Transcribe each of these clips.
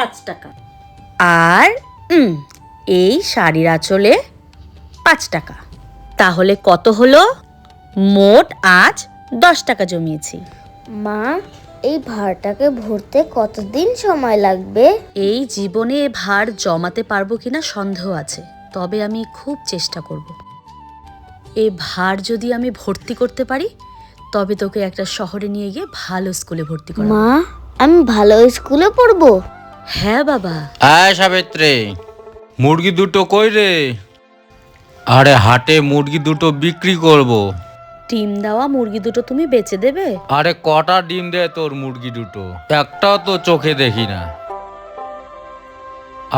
5 টাকা। আর এই শাড়ির আঁচলে 5 টাকা। তাহলে কত হলো? মোট আজ 10 টাকা জমিয়েছি। মা, এই ভারটাকে ভরতে কতদিন সময় লাগবে? এই জীবনে এ ভার জমাতে পারবো কিনা সন্দেহ আছে, তবে আমি খুব চেষ্টা করব। এ ভার যদি আমি ভর্তি করতে পারি তবে তোকে একটা শহরে নিয়ে গিয়ে ভালো স্কুলে ভর্তি করব। মা, আমি ভালো স্কুলে পড়বো? হ্যাঁ বাবা। আয় সাবিত্রী, মুরগি দুটো কই রে? আরে হাটে মুরগি দুটো বিক্রি করব। ডিম দেওয়া মুরগি দুটো তুমি বেচে দেবে? আরে কটা ডিম দেয় তোর মুরগি দুটো? একটাও তো চোখে দেখি না।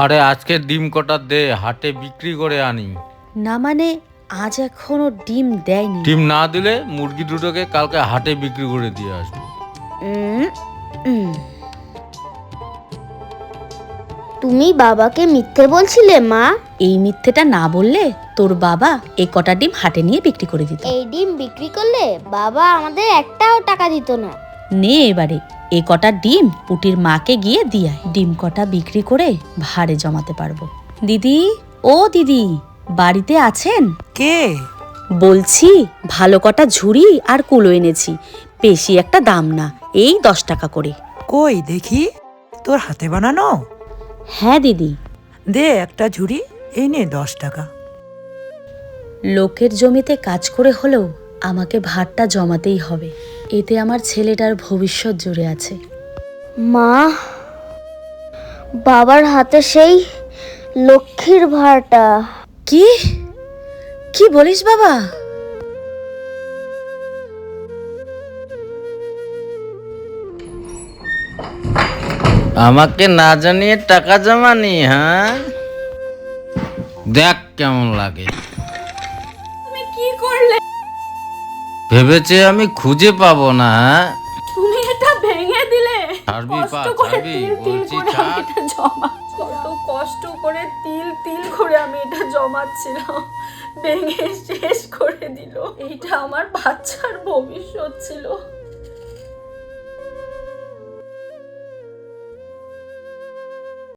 আরে আজকে ডিম কটা দে, হাটে বিক্রি করে আনি। না মানে আজ এখনো ডিম দেয়নি। ডিম না দিলে মুরগি দুটোকে কালকে হাটে বিক্রি করে দিয়ে আসবো। তুমি বাবাকে মিথ্যে বলছিলে মা? এই মিথ্যেটা না বললে তোর বাবা এই কটা ডিম হাটে নিয়ে বিক্রি করে দিত। এই ডিম বিক্রি করলে বাবা আমাদের একটাও টাকা দিত না। নে এবারে এই কটা ডিম পুটির মাকে গিয়ে দিয়ে আয়। ডিম কটা বিক্রি করে ভাড়ে জমাতে পারবো। দিদি, ও দিদি, বাড়িতে আছেন? কে? বলছি ভালো কটা ঝুড়ি আর কুলো এনেছি, বেশি একটা দাম না, এই 10 টাকা করে। কই দেখি, তোর হাতে বানানো? হ্যাঁ দিদি। দে একটা ঝুড়ি, এই নে 10 টাকা। লোকের জমিতে কাজ করে হলেও আমাকে ভাতটা জমাতেই হবে, এতে আমার ছেলেটার ভবিষ্যৎ জুড়ে আছে। মা, বাবার হাতে সেই লক্ষ্মীর ভাড়টা। কি কি বলিস বাবা? আমাকে না জানিয়ে টাকা জমানি? হ্যাঁ, দেখ কেমন লাগে। তুমি কি করলে? ভেবেছে আমি খুঁজে পাবো না? হ্যাঁ, তুমি এটা ভেঙে দিলে। ছাড়বি পা, কষ্ট করে ছাড়বি, তিল তিল বলছি করে আমি ছাড়। এটা জমা, কত কষ্ট করে তিল তিল করে আমি এটা জমাচ্ছিলাম, ভেঙে শেষ করে দিল। এইটা আমার বাচ্চার ভবিষ্যৎ ছিল।